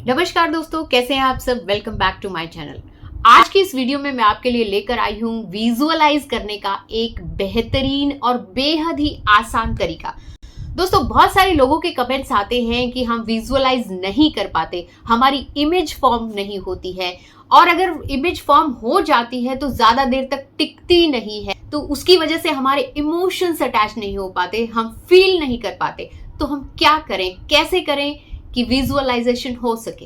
नमस्कार दोस्तों, कैसे हैं आप सब। Welcome back to my channel. आज की इस वीडियो में मैं आपके लिए लेकर आई हूं विजुअलाइज करने का एक बेहतरीन और बेहद ही आसान तरीका। दोस्तों, बहुत सारे लोगों के कमेंट्स आते हैं कि हम विजुअलाइज नहीं कर पाते, हमारी इमेज फॉर्म नहीं होती है, और अगर इमेज फॉर्म हो जाती है तो ज्यादा देर तक टिकती नहीं है, तो उसकी वजह से हमारे इमोशंस अटैच नहीं हो पाते, हम फील नहीं कर पाते। तो हम क्या करें, कैसे करें कि विजुअलाइजेशन हो सके।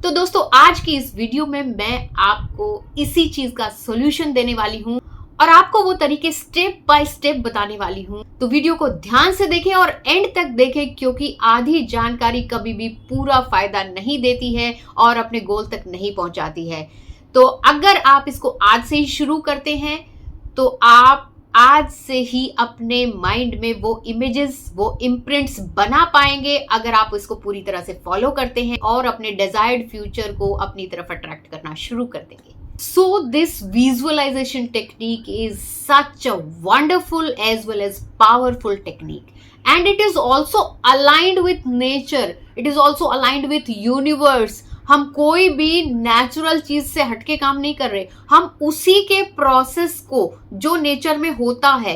तो दोस्तों, आज की इस वीडियो में मैं आपको इसी चीज का सॉल्यूशन देने वाली हूं और आपको वो तरीके स्टेप बाय स्टेप बताने वाली हूं। तो वीडियो को ध्यान से देखें और एंड तक देखें, क्योंकि आधी जानकारी कभी भी पूरा फायदा नहीं देती है और अपने गोल तक नहीं पहुंचाती है। तो अगर आप इसको आज से ही शुरू करते हैं तो आप आज से ही अपने माइंड में वो इमेजेस, वो इम्प्रिंट्स बना पाएंगे, अगर आप इसको पूरी तरह से फॉलो करते हैं और अपने डिजायर्ड फ्यूचर को अपनी तरफ अट्रैक्ट करना शुरू कर देंगे। So this visualization technique is such a wonderful as well as powerful technique, and it is also aligned with nature. It is also aligned with universe. हम कोई भी नेचुरल चीज से हटके काम नहीं कर रहे, हम उसी के प्रोसेस को, जो नेचर में होता है,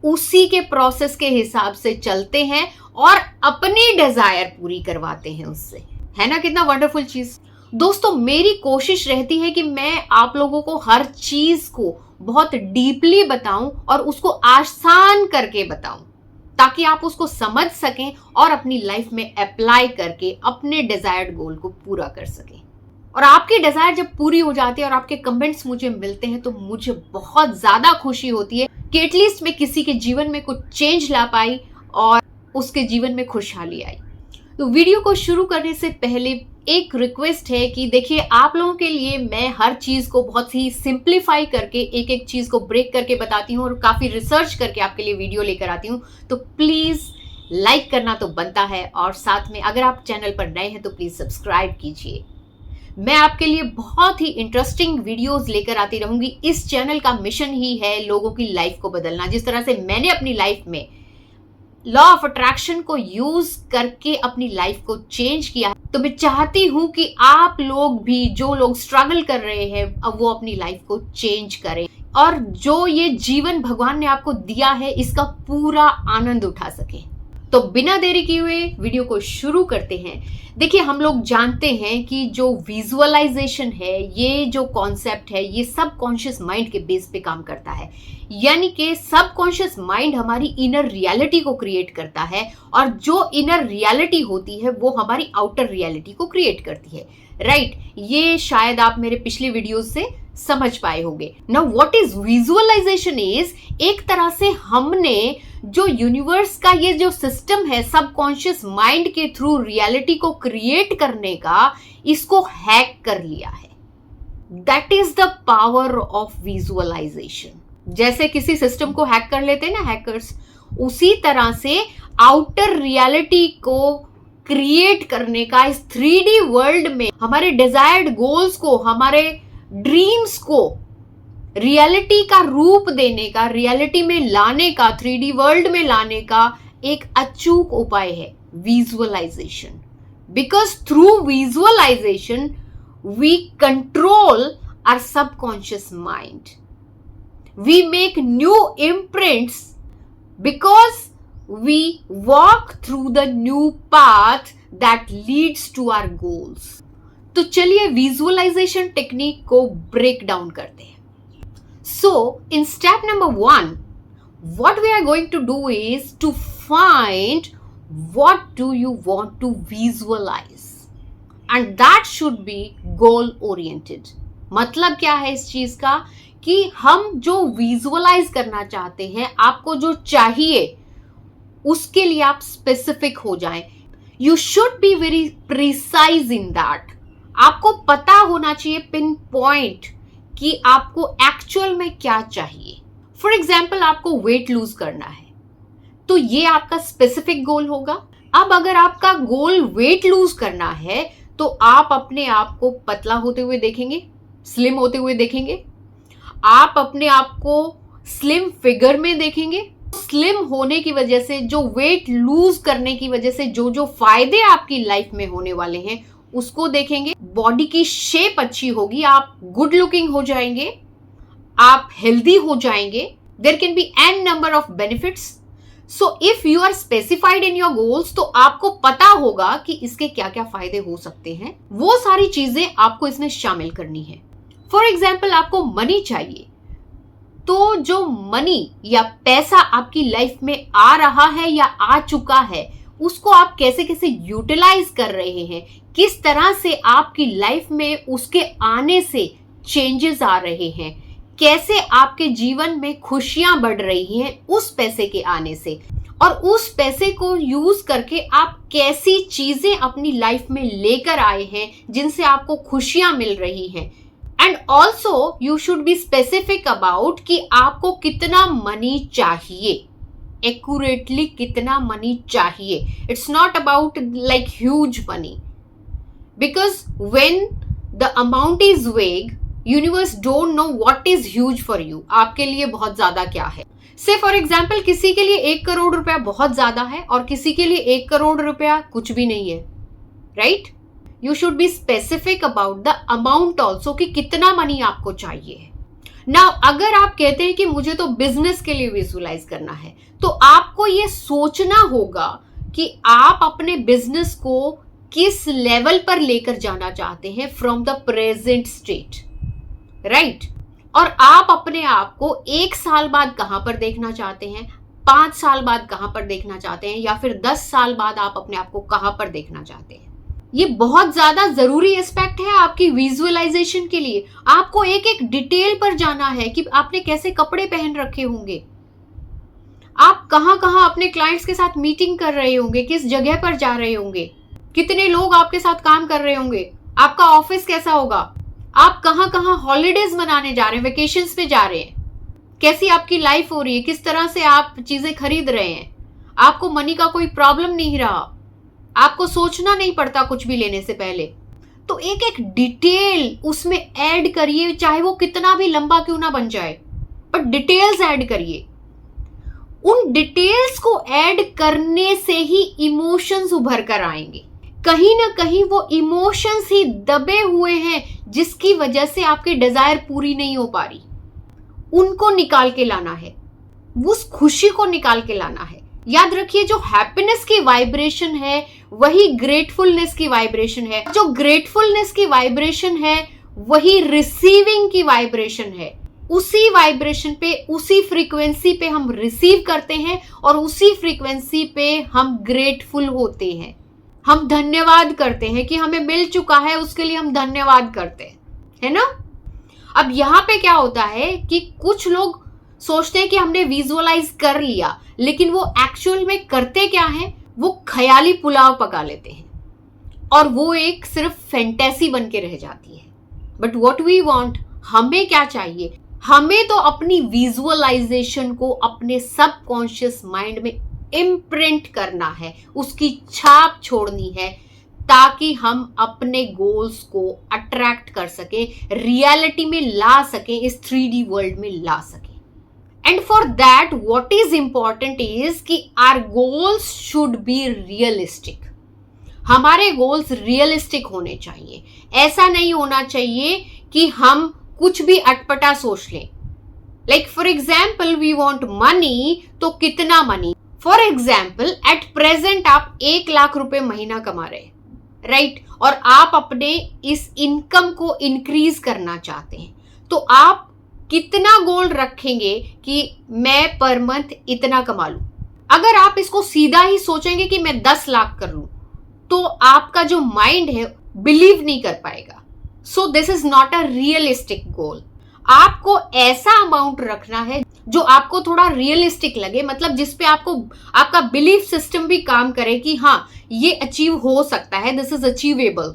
उसी के प्रोसेस के हिसाब से चलते हैं और अपनी डिजायर पूरी करवाते हैं उससे। है ना कितना वंडरफुल चीज। दोस्तों, मेरी कोशिश रहती है कि मैं आप लोगों को हर चीज को बहुत डीपली बताऊं और उसको आसान करके बताऊं, ताकि आप उसको समझ सकें और अपनी लाइफ में अप्लाई करके अपने डिजायर्ड गोल को पूरा कर सकें। और आपकी डिजायर जब पूरी हो जाती है और आपके कमेंट्स मुझे मिलते हैं तो मुझे बहुत ज्यादा खुशी होती है कि एटलीस्ट मैं किसी के जीवन में कुछ चेंज ला पाई और उसके जीवन में खुशहाली आई। तो वीडियो को शुरू करने से पहले एक रिक्वेस्ट है कि देखिए, आप लोगों के लिए मैं हर चीज को बहुत ही सिंप्लीफाई करके, एक एक चीज को ब्रेक करके बताती हूँ और काफी रिसर्च करके आपके लिए वीडियो लेकर आती हूँ। तो प्लीज लाइक करना तो बनता है, और साथ में अगर आप चैनल पर नए हैं तो प्लीज सब्सक्राइब कीजिए। मैं आपके लिए बहुत ही इंटरेस्टिंग वीडियोस लेकर आती रहूंगी। इस चैनल का मिशन ही है लोगों की लाइफ को बदलना। जिस तरह से मैंने अपनी लाइफ में लॉ ऑफ अट्रैक्शन को यूज करके अपनी लाइफ को चेंज किया, तो मैं चाहती हूं कि आप लोग भी, जो लोग स्ट्रगल कर रहे हैं, अब वो अपनी लाइफ को चेंज करें और जो ये जीवन भगवान ने आपको दिया है इसका पूरा आनंद उठा सके। तो बिना देरी किए हुए वीडियो को शुरू करते हैं। देखिए, हम लोग जानते हैं कि जो विजुअलाइजेशन है, ये जो कॉन्सेप्ट है, ये सब कॉन्शियस माइंड के बेस पे काम करता है। यानी कि सब कॉन्शियस माइंड हमारी इनर रियलिटी को क्रिएट करता है, और जो इनर रियलिटी होती है वो हमारी आउटर रियलिटी को क्रिएट करती है। राइट, ये शायद आप मेरे पिछले वीडियोस से समझ पाए होंगे। Now what is visualisation is, एक तरह से हमने जो यूनिवर्स का ये जो सिस्टम है सबकॉन्शियस माइंड के थ्रू रियलिटी को क्रिएट करने का, इसको हैक कर लिया है। That is the power of visualisation. जैसे किसी सिस्टम को हैक कर लेते हैं ना हैकर्स, उसी तरह से आउटर रियलिटी को क्रिएट करने का, इस 3D वर्ल्ड में हमारे डिजायर्ड गोल्स को, हमारे ड्रीम्स को रियलिटी का रूप देने का, रियलिटी में लाने का, 3D वर्ल्ड में लाने का एक अचूक उपाय है visualisation. Because through visualisation we control our subconscious mind, we make new imprints, because we walk through the new path that leads to our goals. तो चलिए विजुअलाइजेशन टेक्निक को ब्रेक डाउन करते हैं। So in step number 1, what we are going to do is to find what do you want to visualize, and that should be goal oriented. मतलब क्या है इस चीज का, कि हम जो विजुअलाइज करना चाहते हैं, आपको जो चाहिए उसके लिए आप स्पेसिफिक हो जाएं। You should be very precise in that. आपको पता होना चाहिए पिन पॉइंट कि आपको एक्चुअल में क्या चाहिए। फॉर एग्जाम्पल, आपको वेट लूज करना है तो ये आपका स्पेसिफिक गोल होगा। अब अगर आपका गोल वेट लूज करना है तो आप अपने आप को पतला होते हुए देखेंगे, स्लिम होते हुए देखेंगे, आप अपने आप को स्लिम फिगर में देखेंगे। स्लिम होने की वजह से, जो वेट लूज करने की वजह से जो जो फायदे आपकी लाइफ में होने वाले हैं, उसको देखेंगे, बॉडी की शेप अच्छी होगी, आप गुड लुकिंग हो जाएंगे, आप हेल्दी हो जाएंगे, there can be an number of benefits. So if you are specified in your goals, तो आपको पता होगा कि इसके क्या क्या फायदे हो सकते हैं, वो सारी चीजें आपको इसमें शामिल करनी है। फॉर एग्जाम्पल, आपको मनी चाहिए, तो जो मनी या पैसा आपकी लाइफ में आ रहा है या आ चुका है, उसको आप कैसे कैसे यूटिलाइज कर रहे हैं, किस तरह से आपकी लाइफ में उसके आने से चेंजेस आ रहे हैं, कैसे आपके जीवन में खुशियां बढ़ रही हैं उस पैसे के आने से, और उस पैसे को यूज करके आप कैसी चीजें अपनी लाइफ में लेकर आए हैं जिनसे आपको खुशियां मिल रही हैं। And also you should be specific about कि आपको कितना मनी चाहिए, एक्यूरेटली कितना मनी चाहिए। It's not about like huge money, because when the amount is वेग, universe don't know what is huge for you, आपके लिए बहुत ज्यादा क्या है। से फॉर एग्जाम्पल, किसी के लिए 1 करोड़ रुपया बहुत ज्यादा है और किसी के लिए 1 करोड़ रुपया कुछ भी नहीं है, right? You should be specific about the amount also, कि कितना मनी आपको चाहिए। नाउ अगर आप कहते हैं कि मुझे तो बिजनेस के लिए विजुअलाइज करना है, तो आपको ये सोचना होगा कि आप अपने बिजनेस को किस लेवल पर लेकर जाना चाहते हैं from the present state, right? और आप अपने आप को 1 साल बाद कहां पर देखना चाहते हैं, 5 साल बाद कहां पर देखना चाहते हैं, या फिर 10 साल बाद आप अपने आप को कहां पर देखना चाहते हैं। ये बहुत ज्यादा जरूरी एस्पेक्ट है आपकी विजुअलाइजेशन के लिए। आपको एक एक डिटेल पर जाना है कि आपने कैसे कपड़े पहन रखे होंगे, आप कहां कहां अपने क्लाइंट्स के साथ मीटिंग कर रहे होंगे, किस जगह पर जा रहे होंगे, कितने लोग आपके साथ काम कर रहे होंगे, आपका ऑफिस कैसा होगा, आप कहां कहां हॉलीडेज मनाने जा रहे हैं, वेकेशंस पे जा रहे हैं, कैसी आपकी लाइफ हो रही है, किस तरह से आप चीजें खरीद रहे हैं, आपको मनी का कोई प्रॉब्लम नहीं रहा, आपको सोचना नहीं पड़ता कुछ भी लेने से पहले। तो एक एक डिटेल उसमें ऐड करिए, चाहे वो कितना भी लंबा क्यों ना बन जाए, पर डिटेल्स ऐड करिए। उन डिटेल्स को ऐड करने से ही इमोशंस उभर कर आएंगे। कहीं ना कहीं वो इमोशंस ही दबे हुए हैं जिसकी वजह से आपकी डिजायर पूरी नहीं हो पा रही, उनको निकाल के लाना है, उस खुशी को निकाल के लाना है। याद रखिए, जो हैप्पीनेस की वाइब्रेशन है वही ग्रेटफुलनेस की वाइब्रेशन है, जो ग्रेटफुलनेस की वाइब्रेशन है वही रिसीविंग की वाइब्रेशन है। उसी वाइब्रेशन पे, उसी फ्रीक्वेंसी पे हम रिसीव करते हैं और उसी फ्रीक्वेंसी पे हम ग्रेटफुल होते हैं, हम धन्यवाद करते हैं कि हमें मिल चुका है, उसके लिए हम धन्यवाद करते हैं, है ना? अब यहां पे क्या होता है कि कुछ लोग सोचते हैं कि हमने विजुअलाइज कर लिया, लेकिन वो एक्चुअल में करते क्या है, वो ख्याली पुलाव पका लेते हैं और वो एक सिर्फ फैंटेसी बन के रह जाती है। बट व्हाट वी वांट, हमें क्या चाहिए? हमें तो अपनी विजुअलाइजेशन को अपने सबकॉन्शियस माइंड में इम्प्रिंट करना है, उसकी छाप छोड़नी है, ताकि हम अपने गोल्स को अट्रैक्ट कर सके, रियलिटी में ला सके, इस 3D वर्ल्ड में ला सके। And for that what is important is कि our goals should be realistic. हमारे गोल्स रियलिस्टिक होने चाहिए। ऐसा नहीं होना चाहिए कि हम कुछ भी अटपटा सोच लें। Like for example, we want money, तो कितना money? For example, at present आप 1 लाख रुपए महीना कमा रहे हैं, राइट? और आप अपने इस इनकम को इंक्रीज करना चाहते हैं, तो आप कितना गोल रखेंगे कि मैं पर मंथ इतना कमा लूं? अगर आप इसको सीधा ही सोचेंगे कि मैं 10 लाख कर लूं, तो आपका जो माइंड है बिलीव नहीं कर पाएगा। So this is not a realistic गोल। आपको ऐसा अमाउंट रखना है जो आपको थोड़ा रियलिस्टिक लगे, मतलब जिसपे आपको आपका बिलीफ सिस्टम भी काम करे कि हाँ, ये अचीव हो सकता है, दिस इज अचीवेबल।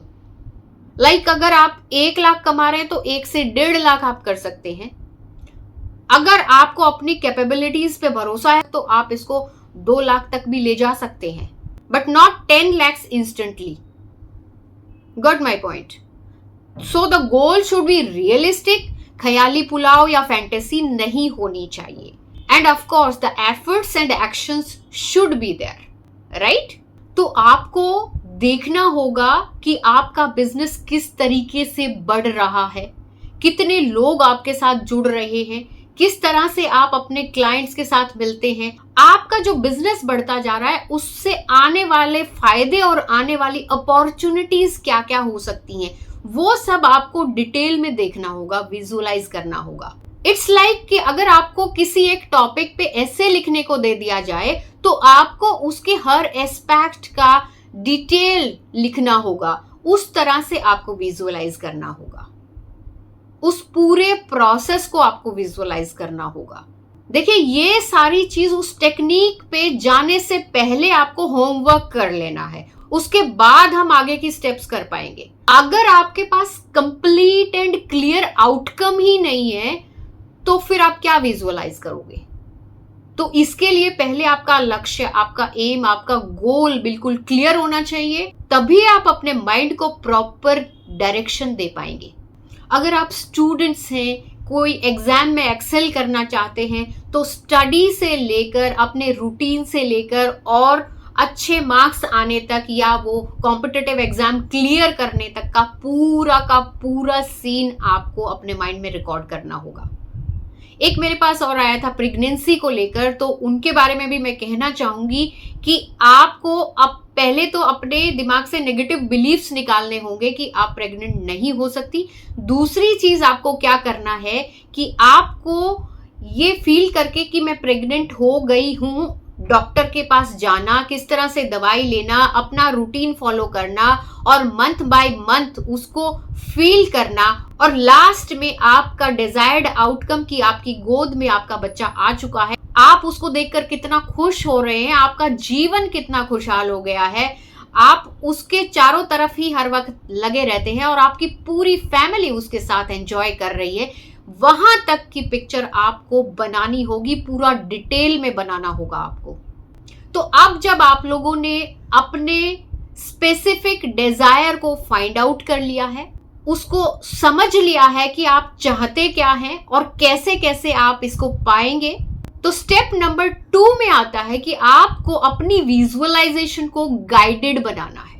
लाइक अगर आप 1 लाख कमा रहे हैं तो 1 से 1.5 लाख आप कर सकते हैं। अगर आपको अपनी कैपेबिलिटीज पे भरोसा है तो आप इसको 2 लाख तक भी ले जा सकते हैं, but not 10 lakhs instantly. Got my point? So the goal should be realistic. ख्याली पुलाव या फैंटेसी नहीं होनी चाहिए। And of course the efforts and actions should be there, right? तो आपको देखना होगा कि आपका बिजनेस किस तरीके से बढ़ रहा है, कितने लोग आपके साथ जुड़ रहे हैं, किस तरह से आप अपने क्लाइंट्स के साथ मिलते हैं। आपका जो बिजनेस बढ़ता जा रहा है उससे आने वाले फायदे और आने वाली अपॉर्चुनिटीज क्या क्या हो सकती हैं, वो सब आपको डिटेल में देखना होगा, विजुअलाइज करना होगा। इट्स लाइक कि अगर आपको किसी एक टॉपिक पे ऐसे लिखने को दे दिया जाए तो आपको उसके हर एस्पेक्ट का डिटेल लिखना होगा, उस तरह से आपको विजुअलाइज करना होगा, उस पूरे प्रोसेस को आपको विजुअलाइज करना होगा। देखिए, ये सारी चीज उस टेक्निक पे जाने से पहले आपको होमवर्क कर लेना है, उसके बाद हम आगे की स्टेप्स कर पाएंगे। अगर आपके पास कंप्लीट एंड क्लियर आउटकम ही नहीं है तो फिर आप क्या विजुअलाइज करोगे? तो इसके लिए पहले आपका लक्ष्य, आपका एम, आपका गोल बिल्कुल क्लियर होना चाहिए, तभी आप अपने माइंड को प्रॉपर डायरेक्शन दे पाएंगे। अगर आप स्टूडेंट्स हैं, कोई एग्जाम में एक्सेल करना चाहते हैं, तो स्टडी से लेकर, अपने रूटीन से लेकर और अच्छे मार्क्स आने तक या वो कॉम्पिटिटिव एग्जाम क्लियर करने तक का पूरा सीन आपको अपने माइंड में रिकॉर्ड करना होगा। एक मेरे पास और आया था प्रेगनेंसी को लेकर, तो उनके बारे में भी मैं कहना चाहूंगी कि आपको अब पहले तो अपने दिमाग से नेगेटिव बिलीफ्स निकालने होंगे कि आप प्रेग्नेंट नहीं हो सकती। दूसरी चीज आपको क्या करना है कि आपको ये फील करके कि मैं प्रेग्नेंट हो गई हूं, डॉक्टर के पास जाना, किस तरह से दवाई लेना, अपना रूटीन फॉलो करना और मंथ बाय मंथ उसको फील करना, और लास्ट में आपका डिजायर्ड आउटकम की आपकी गोद में आपका बच्चा आ चुका है, आप उसको देखकर कितना खुश हो रहे हैं, आपका जीवन कितना खुशहाल हो गया है, आप उसके चारों तरफ ही हर वक्त लगे रहते हैं और आपकी पूरी फैमिली उसके साथ एंजॉय कर रही है, वहां तक की पिक्चर आपको बनानी होगी, पूरा डिटेल में बनाना होगा आपको। तो अब जब आप लोगों ने अपने स्पेसिफिक डिजायर को फाइंड आउट कर लिया है, उसको समझ लिया है कि आप चाहते क्या हैं और कैसे कैसे आप इसको पाएंगे, तो स्टेप नंबर 2 में आता है कि आपको अपनी विजुअलाइजेशन को गाइडेड बनाना है।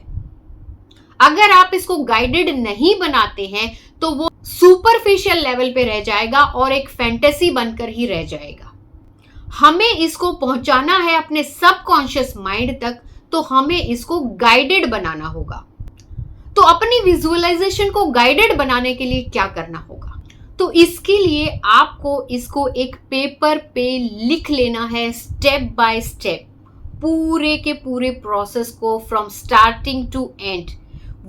अगर आप इसको गाइडेड नहीं बनाते हैं तो वो सुपरफिशियल लेवल पे रह जाएगा और एक फैंटेसी बनकर ही रह जाएगा। हमें इसको पहुंचाना है अपने सबकॉन्शियस माइंड तक, तो हमें इसको गाइडेड बनाना होगा। तो अपनी विजुअलाइजेशन को गाइडेड बनाने के लिए क्या करना होगा? तो इसके लिए आपको इसको एक पेपर पे लिख लेना है, स्टेप बाय स्टेप, पूरे के पूरे प्रोसेस को फ्रॉम स्टार्टिंग टू एंड।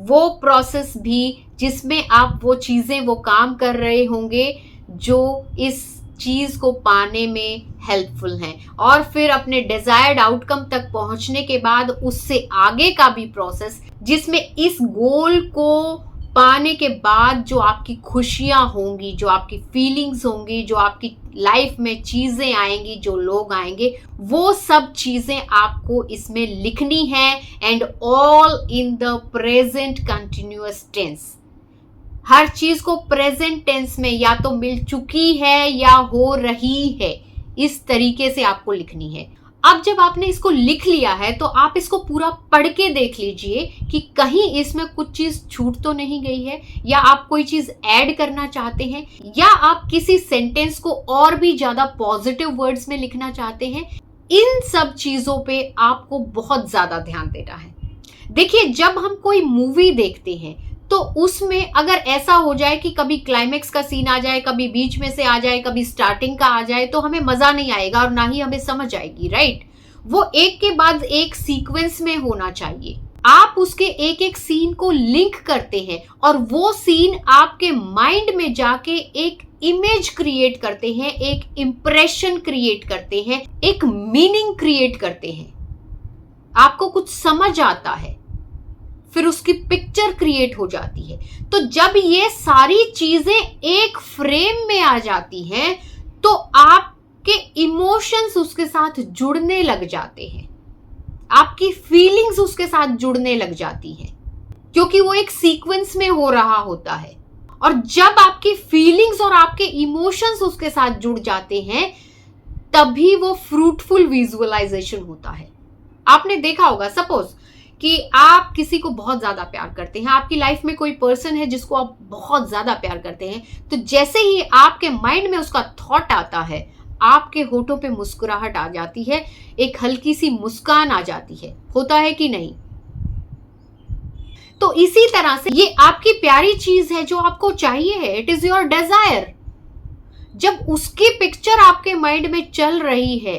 वो प्रोसेस भी जिसमें आप वो चीजें, वो काम कर रहे होंगे जो इस चीज को पाने में हेल्पफुल हैं, और फिर अपने डिजायर्ड आउटकम तक पहुंचने के बाद उससे आगे का भी प्रोसेस, जिसमें इस गोल को पाने के बाद जो आपकी खुशियां होंगी, जो आपकी फीलिंग्स होंगी, जो आपकी लाइफ में चीजें आएंगी, जो लोग आएंगे, वो सब चीजें आपको इसमें लिखनी है, and all in the present continuous tense. हर चीज को प्रेजेंट टेंस में या तो मिल चुकी है या हो रही है, इस तरीके से आपको लिखनी है। अब जब आपने इसको लिख लिया है तो आप इसको पूरा पढ़ के देख लीजिए कि कहीं इसमें कुछ चीज छूट तो नहीं गई है, या आप कोई चीज ऐड करना चाहते हैं, या आप किसी सेंटेंस को और भी ज्यादा पॉजिटिव वर्ड्स में लिखना चाहते हैं। इन सब चीजों पे आपको बहुत ज्यादा ध्यान देना है। देखिए, जब हम कोई मूवी देखते हैं तो उसमें अगर ऐसा हो जाए कि कभी क्लाइमेक्स का सीन आ जाए, कभी बीच में से आ जाए, कभी स्टार्टिंग का आ जाए, तो हमें मजा नहीं आएगा और ना ही हमें समझ आएगी, राइट? वो एक के बाद एक सीक्वेंस में होना चाहिए। आप उसके एक एक सीन को लिंक करते हैं और वो सीन आपके माइंड में जाके एक इमेज क्रिएट करते हैं, एक इंप्रेशन क्रिएट करते हैं, एक मीनिंग क्रिएट करते हैं। आपको कुछ समझ आता है, फिर उसकी पिक्चर क्रिएट हो जाती है। तो जब ये सारी चीजें एक फ्रेम में आ जाती हैं तो आपके इमोशंस उसके साथ जुड़ने लग जाते हैं, आपकी फीलिंग्स उसके साथ जुड़ने लग जाती हैं, क्योंकि वो एक सीक्वेंस में हो रहा होता है। और जब आपकी फीलिंग्स और आपके इमोशंस उसके साथ जुड़ जाते हैं तभी वो फ्रूटफुल विजुअलाइजेशन होता है। आपने देखा होगा, सपोज कि आप किसी को बहुत ज्यादा प्यार करते हैं, आपकी लाइफ में कोई पर्सन है जिसको आप बहुत ज्यादा प्यार करते हैं, तो जैसे ही आपके माइंड में उसका थॉट आता है, आपके होठों पे मुस्कुराहट आ जाती है, एक हल्की सी मुस्कान आ जाती है। होता है कि नहीं? तो इसी तरह से ये आपकी प्यारी चीज है जो आपको चाहिए है, इट इज योर डिजायर। जब उसकी पिक्चर आपके माइंड में चल रही है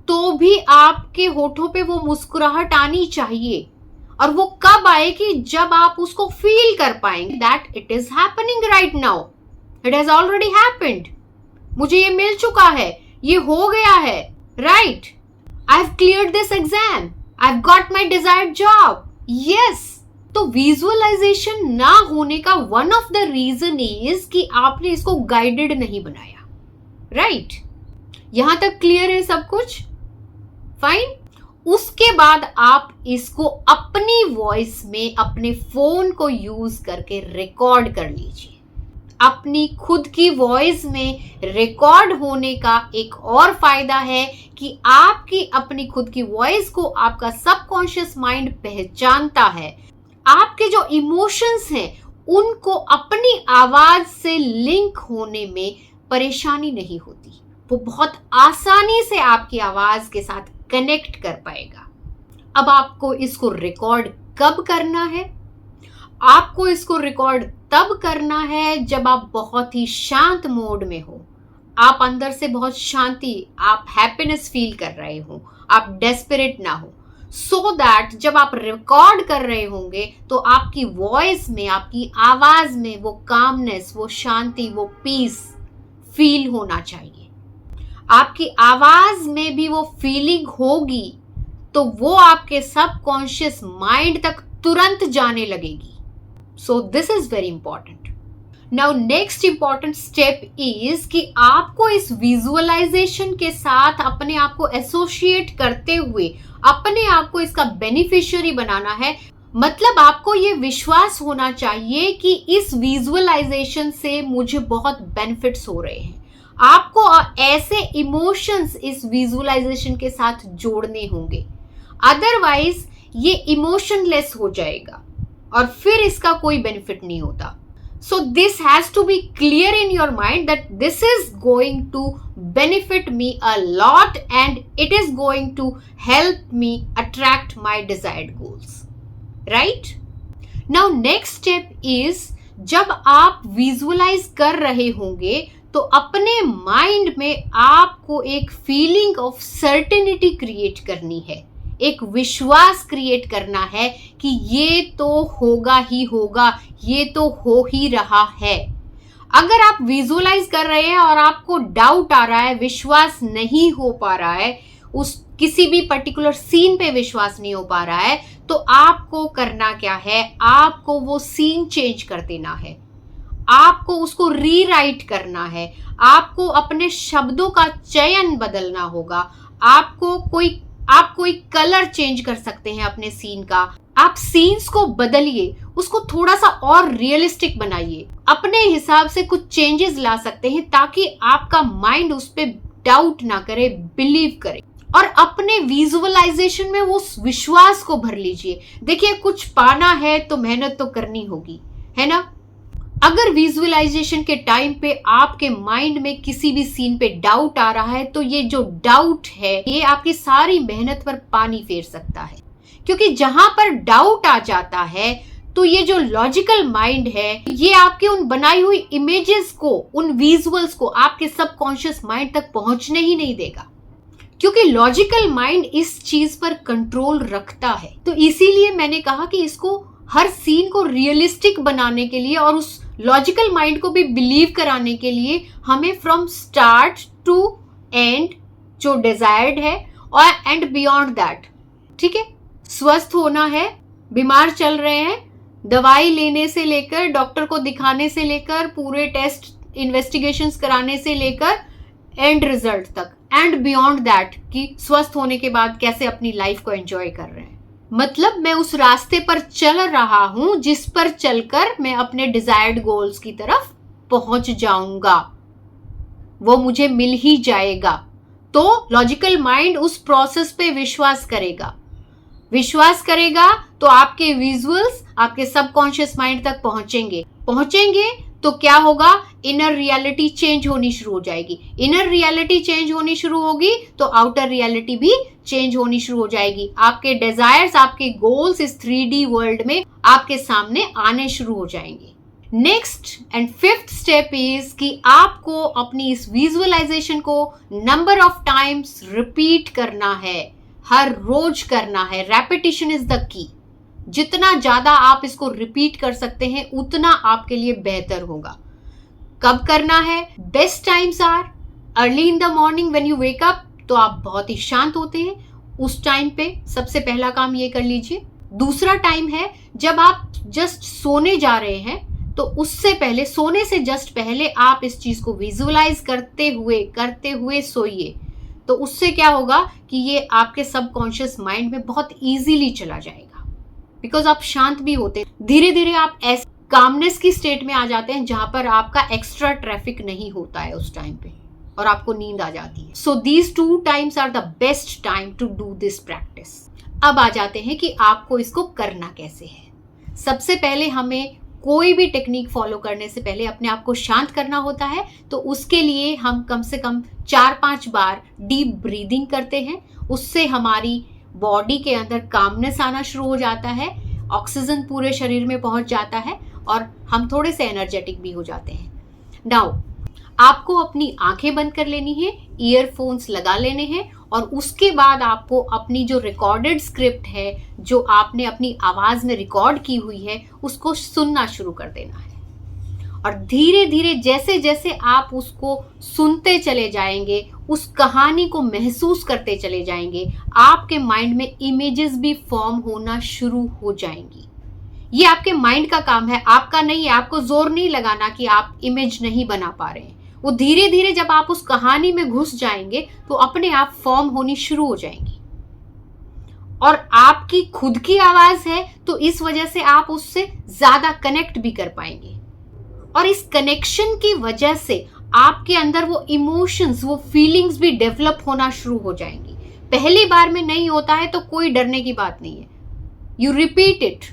तो भी आपके होठों पे वो मुस्कुराहट आनी चाहिए। और वो कब आएगी? जब आप उसको फील कर पाएंगे that it is happening right now, it has already happened, मुझे ये मिल चुका है, ये हो गया है, right? I have cleared this exam, I have got my desired job, yes. तो विजुअलाइजेशन ना होने का one of the reason is कि आपने इसको गाइडेड नहीं बनाया, राइट? यहां तक क्लियर है सब कुछ? फाइन। उसके बाद आप इसको अपनी वॉइस में अपने फोन को यूज करके रिकॉर्ड कर लीजिए। अपनी खुद की वॉइस में रिकॉर्ड होने का एक और फायदा है कि आपकी अपनी खुद की वॉइस को आपका सबकॉन्शियस माइंड पहचानता है। आपके जो इमोशंस हैं उनको अपनी आवाज से लिंक होने में परेशानी नहीं होती, वो बहुत आसानी से आपकी आवाज के साथ कनेक्ट कर पाएगा। अब आपको इसको रिकॉर्ड कब करना है? आपको इसको रिकॉर्ड तब करना है जब आप बहुत ही शांत मोड में हो, आप अंदर से बहुत शांति, आप हैप्पीनेस फील कर रहे हो, आप डेस्परेट ना हो, सो दैट जब आप रिकॉर्ड कर रहे होंगे तो आपकी वॉइस में, आपकी आवाज में वो कामनेस, वो शांति, वो पीस फील होना चाहिए। आपकी आवाज में भी वो फीलिंग होगी तो वो आपके सबकॉन्शियस माइंड तक तुरंत जाने लगेगी। So this is very important. Now next important step is कि आपको इस विजुअलाइजेशन के साथ अपने आप को एसोसिएट करते हुए अपने आप को इसका बेनिफिशियरी बनाना है। मतलब आपको ये विश्वास होना चाहिए कि इस विजुअलाइजेशन से मुझे बहुत बेनिफिट्स हो रहे हैं। आपको ऐसे इमोशंस इस विजुअलाइजेशन के साथ जोड़ने होंगे, अदरवाइज ये इमोशनलेस हो जाएगा और फिर इसका कोई बेनिफिट नहीं होता। So this has to be clear in your mind that this is going to benefit me a lot and it is going to help me attract my desired goals, right? Now next step is, जब आप visualise कर रहे होंगे तो अपने mind में आपको एक फीलिंग ऑफ सर्टेनिटी क्रिएट करनी है, एक विश्वास क्रिएट करना है कि ये तो होगा ही होगा, ये तो हो ही रहा है। अगर आप विजुअलाइज कर रहे हैं और आपको डाउट आ रहा है, विश्वास नहीं हो पा रहा है, उस किसी भी पर्टिकुलर सीन पे विश्वास नहीं हो पा रहा है, तो आपको करना क्या है? आपको वो सीन चेंज कर देना है, आपको उसको रीराइट करना है, आपको अपने शब्दों का चयन बदलना होगा, आपको कोई कलर चेंज कर सकते हैं अपने सीन का। आप सीन्स को बदलिए, उसको थोड़ा सा और रियलिस्टिक बनाइए, अपने हिसाब से कुछ चेंजेस ला सकते हैं ताकि आपका माइंड उस पर डाउट ना करे, बिलीव करे। और अपने विजुअलाइजेशन में वो विश्वास को भर लीजिए। देखिए, कुछ पाना है तो मेहनत तो करनी होगी, है ना? अगर विजुअलाइजेशन के टाइम पे आपके माइंड में किसी भी सीन पे डाउट आ रहा है तो ये जो डाउट है ये आपकी सारी मेहनत पर पानी फेर सकता है। क्योंकि जहां पर डाउट आ जाता है तो ये जो लॉजिकल माइंड है ये आपके उन बनाई हुई इमेजेस को, उन विजुअल्स को आपके सबकॉन्शियस माइंड तक पहुंचने ही नहीं देगा, क्योंकि लॉजिकल माइंड इस चीज पर कंट्रोल रखता है। तो इसीलिए मैंने कहा कि इसको हर सीन को रियलिस्टिक बनाने के लिए और उस लॉजिकल माइंड को भी बिलीव कराने के लिए हमें फ्रॉम स्टार्ट टू एंड जो डिजायर्ड है और एंड बियॉन्ड दैट, ठीक है, स्वस्थ होना है, बीमार चल रहे हैं, दवाई लेने से लेकर, डॉक्टर को दिखाने से लेकर, पूरे टेस्ट इन्वेस्टिगेशंस कराने से लेकर एंड रिजल्ट तक, एंड बियॉन्ड दैट कि स्वस्थ होने के बाद कैसे अपनी लाइफ को एंजॉय कर रहे हैं। मतलब मैं उस रास्ते पर चल रहा हूं जिस पर चलकर मैं अपने डिजायर्ड गोल्स की तरफ पहुंच जाऊंगा, वो मुझे मिल ही जाएगा। तो लॉजिकल माइंड उस प्रोसेस पे विश्वास करेगा। विश्वास करेगा तो आपके विजुअल्स आपके सबकॉन्शियस माइंड तक पहुंचेंगे तो क्या होगा, इनर रियलिटी चेंज होनी शुरू हो जाएगी। इनर रियलिटी चेंज होनी शुरू होगी तो आउटर रियलिटी भी चेंज होनी शुरू हो जाएगी। आपके डिजायर्स, आपके गोल्स इस 3D वर्ल्ड में आपके सामने आने शुरू हो जाएंगे। Next and fifth step is कि आपको अपनी इस विजुअलाइजेशन को नंबर ऑफ टाइम्स रिपीट करना है, हर रोज करना है। Repetition is the key. जितना ज्यादा आप इसको रिपीट कर सकते हैं उतना आपके लिए बेहतर होगा। कब करना है? Best times are early in the morning when you wake up, तो आप बहुत ही शांत होते हैं उस टाइम पे सबसे पहला काम ये कर लीजिए। दूसरा टाइम है जब आप जस्ट सोने जा रहे हैं, तो उससे पहले, सोने से जस्ट पहले आप इस चीज को विजुअलाइज करते हुए सोइए। तो उससे क्या होगा कि ये आपके सबकॉन्शियस माइंड में बहुत इजीली चला जाएगा, बिकॉज आप शांत भी होते हैं। धीरे धीरे आप ऐसे कामनेस की स्टेट में आ जाते हैं जहां पर आपका एक्स्ट्रा ट्रैफिक नहीं होता है उस टाइम पे और आपको नींद आ जाती है। So these 2 times are the best time to do this practice. अब आ जाते हैं कि आपको इसको करना कैसे है। सबसे पहले हमें कोई भी टेक्निक फॉलो करने से पहले अपने आप को शांत करना होता है। तो उसके लिए हम कम से कम 4-5 बार डीप ब्रीदिंग करते हैं। उससे हमारी बॉडी के अंदर कामनेस आना शुरू हो जाता है, ऑक्सीजन पूरे शरीर में पहुंच जाता है और हम थोड़े से एनर्जेटिक भी हो जाते हैं। नाउ आपको अपनी आंखें बंद कर लेनी है, ईयरफोन्स लगा लेने हैं और उसके बाद आपको अपनी जो रिकॉर्डेड स्क्रिप्ट है, जो आपने अपनी आवाज में रिकॉर्ड की हुई है, उसको सुनना शुरू कर देना है। और धीरे धीरे जैसे जैसे आप उसको सुनते चले जाएंगे, उस कहानी को महसूस करते चले जाएंगे, आपके माइंड में इमेजेस भी फॉर्म होना शुरू हो जाएंगी। ये आपके माइंड का काम है, आपका नहीं है। आपको जोर नहीं लगाना कि आप इमेज नहीं बना पा रहे हैं। वो धीरे धीरे जब आप उस कहानी में घुस जाएंगे तो अपने आप फॉर्म होनी शुरू हो जाएंगी। और आपकी खुद की आवाज है तो इस वजह से आप उससे ज्यादा कनेक्ट भी कर पाएंगे। और इस कनेक्शन की वजह से आपके अंदर वो इमोशंस, वो फीलिंग्स भी डेवलप होना शुरू हो जाएंगी। पहली बार में नहीं होता है तो कोई डरने की बात नहीं है। You repeat it.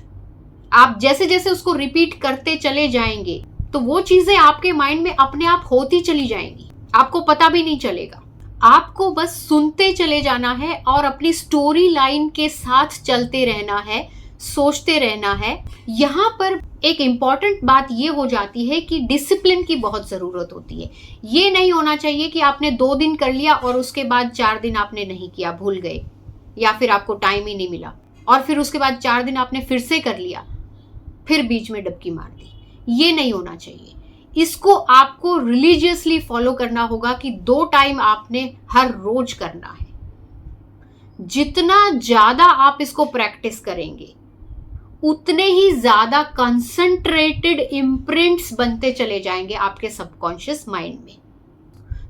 आप जैसे जैसे उसको रिपीट करते चले जाएंगे तो वो चीजें आपके माइंड में अपने आप होती चली जाएंगी, आपको पता भी नहीं चलेगा। आपको बस सुनते चले जाना है और अपनी स्टोरी लाइन के साथ चलते रहना है, सोचते रहना है। यहाँ पर एक इंपॉर्टेंट बात ये हो जाती है कि डिसिप्लिन की बहुत जरूरत होती है। ये नहीं होना चाहिए कि आपने 2 दिन कर लिया और उसके बाद 4 दिन आपने नहीं किया, भूल गए, या फिर आपको टाइम ही नहीं मिला, और फिर उसके बाद 4 दिन आपने फिर से कर लिया, फिर बीच में डुबकी मार दी। ये नहीं होना चाहिए। इसको आपको रिलीजियसली फॉलो करना होगा कि 2 टाइम आपने हर रोज करना है। जितना ज्यादा आप इसको प्रैक्टिस करेंगे उतने ही ज्यादा कंसंट्रेटेड इम्प्रिंट्स बनते चले जाएंगे आपके सबकॉन्शियस माइंड में।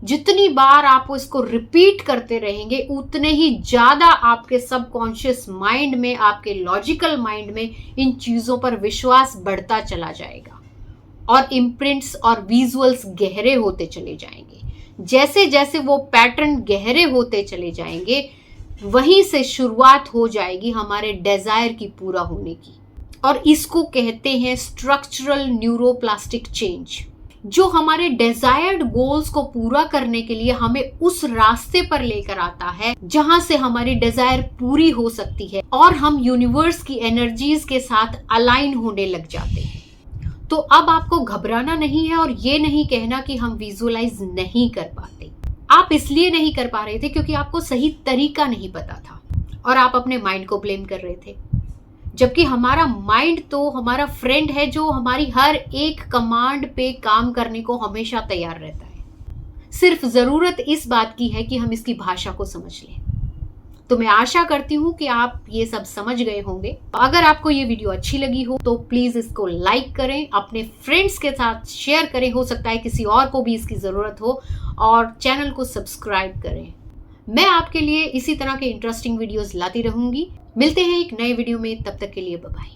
जितनी बार आप इसको रिपीट करते रहेंगे उतने ही ज्यादा आपके सबकॉन्शियस माइंड में, आपके लॉजिकल माइंड में इन चीजों पर विश्वास बढ़ता चला जाएगा और इम्प्रिंट्स और विजुअल्स गहरे होते चले जाएंगे। जैसे जैसे वो पैटर्न गहरे होते चले जाएंगे वहीं से शुरुआत हो जाएगी हमारे डिजायर की पूरा होने की। और इसको कहते हैं स्ट्रक्चरल न्यूरोप्लास्टिक चेंज, जो हमारे डिजायर्ड गोल्स को पूरा करने के लिए हमें उस रास्ते पर लेकर आता है जहां से हमारी डिजायर पूरी हो सकती है और हम यूनिवर्स की एनर्जीज के साथ अलाइन होने लग जाते हैं। तो अब आपको घबराना नहीं है और ये नहीं कहना कि हम विजुअलाइज नहीं कर पाते। आप इसलिए नहीं कर पा रहे थे क्योंकि आपको सही तरीका नहीं पता था और आप अपने माइंड को ब्लेम कर रहे थे, जबकि हमारा माइंड तो हमारा फ्रेंड है जो हमारी हर एक कमांड पे काम करने को हमेशा तैयार रहता है। सिर्फ जरूरत इस बात की है कि हम इसकी भाषा को समझ लें। तो मैं आशा करती हूँ कि आप ये सब समझ गए होंगे। अगर आपको ये वीडियो अच्छी लगी हो तो प्लीज इसको लाइक करें, अपने फ्रेंड्स के साथ शेयर करें, हो सकता है किसी और को भी इसकी जरूरत हो, और चैनल को सब्सक्राइब करें। मैं आपके लिए इसी तरह के इंटरेस्टिंग वीडियोस लाती रहूंगी। मिलते हैं एक नए वीडियो में, तब तक के लिए बाय बाय।